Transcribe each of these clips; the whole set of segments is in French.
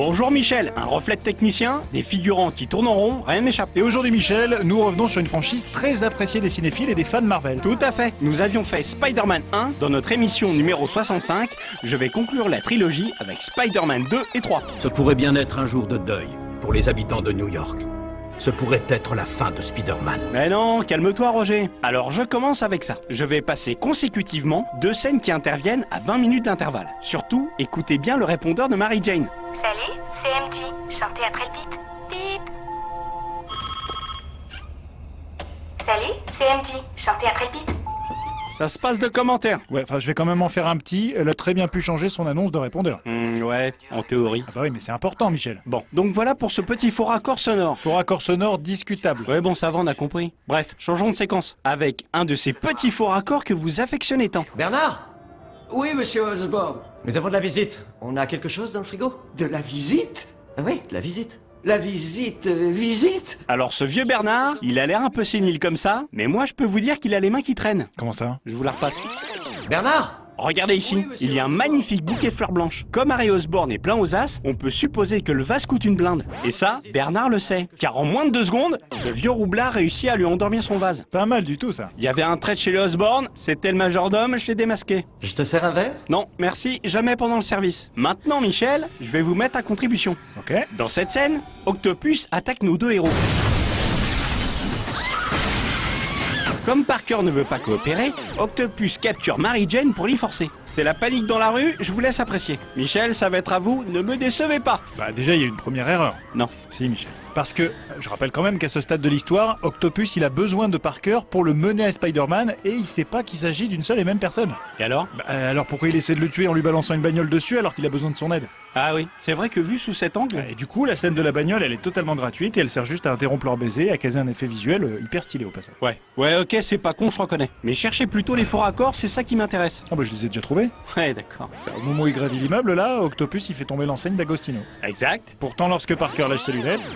Bonjour Michel, un reflet de technicien, des figurants qui tournent en rond, rien n'échappe. Et aujourd'hui Michel, nous revenons sur une franchise très appréciée des cinéphiles et des fans Marvel. Tout à fait, nous avions fait Spider-Man 1 dans notre émission numéro 65. Je vais conclure la trilogie avec Spider-Man 2 et 3. Ce pourrait bien être un jour de deuil pour les habitants de New York. Ce pourrait être la fin de Spider-Man. Mais non, calme-toi Roger. Alors je commence avec ça. Je vais passer consécutivement 2 scènes qui interviennent à 20 minutes d'intervalle. Surtout, écoutez bien le répondeur de Mary Jane. Salut, c'est MJ. Chantez après le bip. Bip. Salut, c'est MJ. Chantez après le bip. Ça se passe de commentaires. Ouais, enfin je vais quand même en faire un petit, elle a très bien pu changer son annonce de répondeur. Ouais, en théorie. Ah bah oui mais c'est important Michel. Bon, donc voilà pour ce petit faux raccord sonore. Faux raccord sonore discutable. Ouais bon ça va, on a compris. Bref, changeons de séquence. Avec un de ces petits faux raccords que vous affectionnez tant. Bernard? Oui, monsieur Osborne. Nous avons de la visite. On a quelque chose dans le frigo? De la visite? Ah oui, de la visite. La visite, visite? Alors ce vieux Bernard, il a l'air un peu sénile comme ça, mais moi je peux vous dire qu'il a les mains qui traînent. Comment ça? Je vous la repasse. Bernard? Regardez ici, Oui, monsieur. il y a un magnifique bouquet de fleurs blanches. Comme Harry Osborn est plein aux as, on peut supposer que le vase coûte une blinde. Et ça, Bernard le sait. Car en moins de 2 secondes, ce vieux roublard réussit à lui endormir son vase. Pas mal du tout ça. Il y avait un trait chez les Osborn, c'était le majordome, je l'ai démasqué. Je te sers un verre? Non, merci, jamais pendant le service. Maintenant, Michel, je vais vous mettre à contribution. Ok. Dans cette scène, Octopus attaque nos 2 héros. Comme Parker ne veut pas coopérer, Octopus capture Mary Jane pour l'y forcer. C'est la panique dans la rue, je vous laisse apprécier. Michel, ça va être à vous, ne me décevez pas. Bah déjà il y a une première erreur. Non. Si Michel. Parce que, je rappelle quand même qu'à ce stade de l'histoire, Octopus il a besoin de Parker pour le mener à Spider-Man et il sait pas qu'il s'agit d'une seule et même personne. Et alors? Bah, alors pourquoi il essaie de le tuer en lui balançant une bagnole dessus alors qu'il a besoin de son aide? Ah oui, c'est vrai que vu sous cet angle... Et du coup, la scène de la bagnole elle est totalement gratuite et elle sert juste à interrompre leur baiser et à caser un effet visuel hyper stylé au passage. Ouais, ok, c'est pas con, je reconnais. Mais cherchez plutôt les faux raccords, c'est ça qui m'intéresse. Ah bah je les ai déjà trouvés. Ouais, d'accord. Au moment où il gravit l'immeuble là, Octopus il fait tomber l'enseigne d'Agostino. Exact. Pourtant lorsque Parker lâche ses lunettes,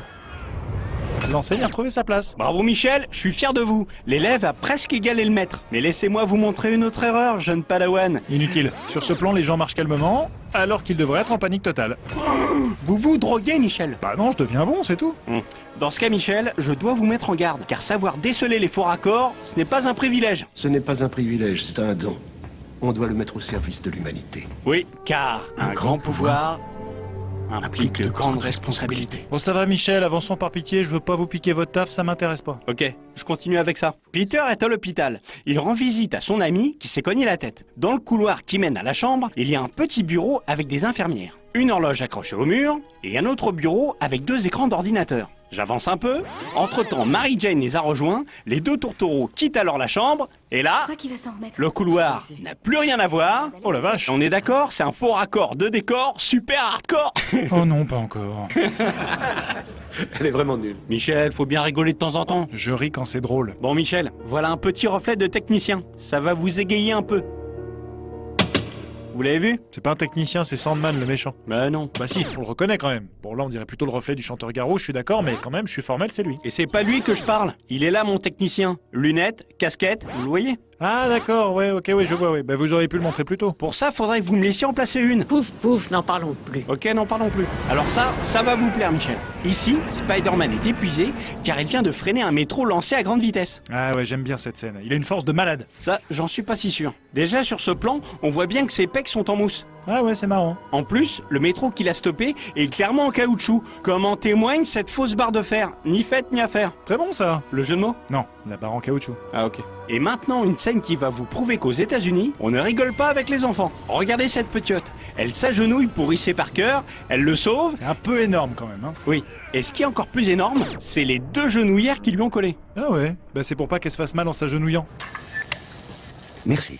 l'enseigne a retrouvé sa place. Bravo Michel, je suis fier de vous. L'élève a presque égalé le maître. Mais laissez-moi vous montrer une autre erreur, jeune padawan. Inutile. Sur ce plan, les gens marchent calmement, alors qu'ils devraient être en panique totale. Vous vous droguez, Michel. Bah non, je deviens bon, c'est tout. Dans ce cas, Michel, je dois vous mettre en garde. Car savoir déceler les faux raccords, ce n'est pas un privilège. Ce n'est pas un privilège, c'est un don. On doit le mettre au service de l'humanité. Oui, car un grand pouvoir implique de grandes responsabilités. Bon ça va Michel, avançons par pitié, je veux pas vous piquer votre taf, ça m'intéresse pas. Ok, je continue avec ça. Peter est à l'hôpital. Il rend visite à son ami qui s'est cogné la tête. Dans le couloir qui mène à la chambre, il y a un petit bureau avec des infirmières. Une horloge accrochée au mur et un autre bureau avec 2 écrans d'ordinateur. J'avance un peu. Entre-temps, Mary Jane les a rejoints. Les 2 tourtereaux quittent alors la chambre. Et là, Je crois qu'il va s'en remettre. le couloir n'a plus rien à voir. Oh la vache. On est d'accord, c'est un faux raccord de décor super hardcore. Oh non, pas encore. Elle est vraiment nulle. Michel, faut bien rigoler de temps en temps. Je ris quand c'est drôle. Bon Michel, voilà un petit reflet de technicien. Ça va vous égayer un peu. Vous l'avez vu? C'est pas un technicien, c'est Sandman le méchant. Bah non. Bah si, on le reconnaît quand même. Bon là on dirait plutôt le reflet du chanteur Garou, je suis d'accord, mais quand même, je suis formel, c'est lui. Et c'est pas lui que je parle. Il est là mon technicien. Lunettes, casquette, vous le voyez? Ah d'accord, ouais, ok, oui, je vois, oui. Bah vous auriez pu le montrer plus tôt. Pour ça, faudrait que vous me laissiez en placer une. Pouf, pouf, n'en parlons plus. Ok, n'en parlons plus. Alors ça va vous plaire Michel. Ici, Spider-Man est épuisé car il vient de freiner un métro lancé à grande vitesse. Ah ouais, j'aime bien cette scène. Il a une force de malade. Ça, j'en suis pas si sûr. Déjà sur ce plan, on voit bien que ses pecs sont en mousse. Ah ouais, c'est marrant. En plus, le métro qu'il a stoppé est clairement en caoutchouc, comme en témoigne cette fausse barre de fer. Ni faite ni à faire. Très bon ça. Le jeu de mots? Non, la barre en caoutchouc. Ah ok. Et maintenant, une scène qui va vous prouver qu'aux États-Unis, on ne rigole pas avec les enfants. Regardez cette petite. Elle s'agenouille pour hisser Parker, elle le sauve. C'est un peu énorme quand même, hein. Oui. Et ce qui est encore plus énorme, c'est les 2 genouillères qui lui ont collé. Ah ouais, bah c'est pour pas qu'elle se fasse mal en s'agenouillant. Merci.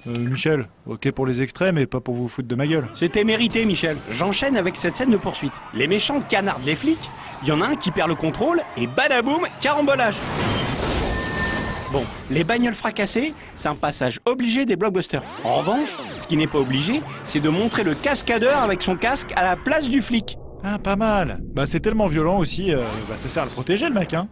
Michel, ok pour les extraits, mais pas pour vous foutre de ma gueule. C'était mérité, Michel. J'enchaîne avec cette scène de poursuite. Les méchants canardent les flics, il y en a un qui perd le contrôle, et badaboum, carambolage. Bon, les bagnoles fracassées, c'est un passage obligé des blockbusters. En revanche, ce qui n'est pas obligé, c'est de montrer le cascadeur avec son casque à la place du flic. Ah, pas mal. Bah c'est tellement violent aussi, bah ça sert à le protéger le mec, hein.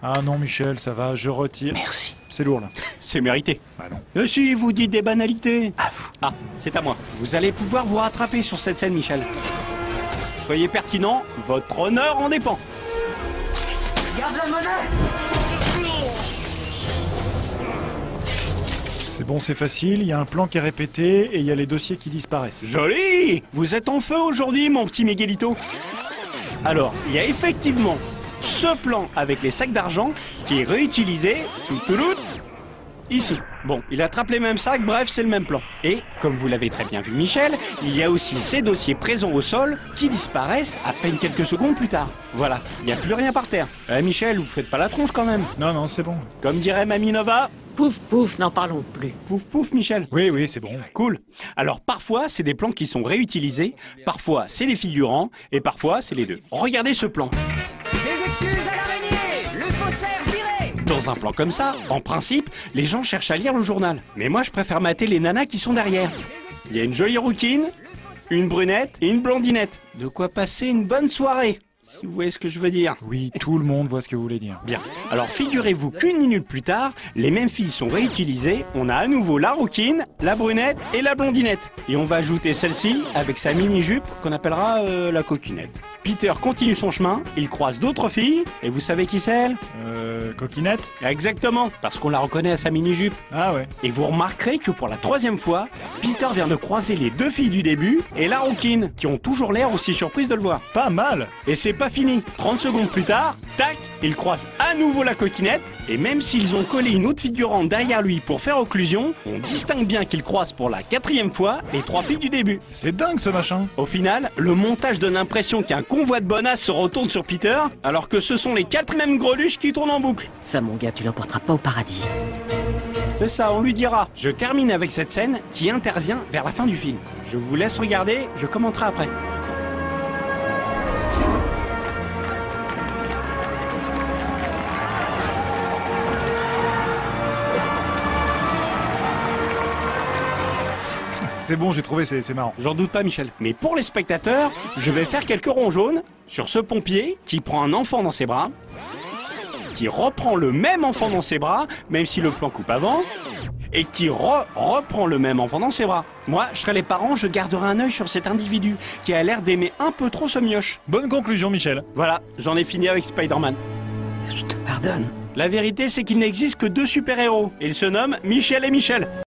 Ah non Michel, ça va, je retire. Merci. C'est lourd là. C'est mérité. Bah non. Si, vous dites des banalités. À vous. Ah, c'est à moi. Vous allez pouvoir vous rattraper sur cette scène, Michel. Soyez pertinent, votre honneur en dépend. Garde la monnaie! C'est bon, c'est facile, il y a un plan qui est répété et il y a les dossiers qui disparaissent. Joli! Vous êtes en feu aujourd'hui, mon petit Miguelito. Alors, il y a effectivement ce plan avec les sacs d'argent qui est réutilisé, ici. Bon, il attrape les mêmes sacs, bref, c'est le même plan. Et, comme vous l'avez très bien vu, Michel, il y a aussi ces dossiers présents au sol qui disparaissent à peine quelques secondes plus tard. Voilà, il n'y a plus rien par terre. Michel, vous faites pas la tronche quand même. Non, non, c'est bon. Comme dirait Mamie Nova, Pouf, pouf, n'en parlons plus. pouf pouf, Michel. Oui, oui, c'est bon. Cool. Alors parfois, c'est des plans qui sont réutilisés, parfois c'est des figurants, et parfois c'est les deux. Regardez ce plan. Des excuses à l'araignée! Le faussaire viré! Dans un plan comme ça, en principe, les gens cherchent à lire le journal. Mais moi, je préfère mater les nanas qui sont derrière. Il y a une jolie rouquine, une brunette et une blondinette. De quoi passer une bonne soirée, si vous voyez ce que je veux dire. Oui, tout le monde voit ce que vous voulez dire. Bien. Alors figurez-vous qu'une minute plus tard, les mêmes filles sont réutilisées. On a à nouveau la rouquine, la brunette et la blondinette. Et on va ajouter celle-ci avec sa mini-jupe qu'on appellera la coquinette. Peter continue son chemin, il croise d'autres filles, et vous savez qui c'est elle? Coquinette? Exactement, parce qu'on la reconnaît à sa mini-jupe. Ah ouais. Et vous remarquerez que pour la troisième fois, Peter vient de croiser les deux filles du début et la rouquine, qui ont toujours l'air aussi surprises de le voir. Pas mal. Et c'est pas fini. 30 secondes plus tard, tac, il croise à nouveau la coquinette, et même s'ils ont collé une autre figurante derrière lui pour faire occlusion, on distingue bien qu'il croise pour la quatrième fois les trois filles du début. C'est dingue ce machin. Au final, le montage donne l'impression qu'un convoi de bonasses se retourne sur Peter, alors que ce sont les quatre mêmes greluches qui tournent en boucle. Ça, mon gars, tu l'emporteras pas au paradis. C'est ça, on lui dira. Je termine avec cette scène qui intervient vers la fin du film. Je vous laisse regarder, je commenterai après. C'est bon, j'ai trouvé, c'est marrant. J'en doute pas, Michel. Mais pour les spectateurs, je vais faire quelques ronds jaunes sur ce pompier qui prend un enfant dans ses bras, qui reprend le même enfant dans ses bras, même si le plan coupe avant, et qui reprend le même enfant dans ses bras. Moi, je serai les parents, je garderai un œil sur cet individu qui a l'air d'aimer un peu trop ce mioche. Bonne conclusion, Michel. Voilà, j'en ai fini avec Spider-Man. Je te pardonne. La vérité, c'est qu'il n'existe que deux super-héros, et ils se nomment Michel et Michel.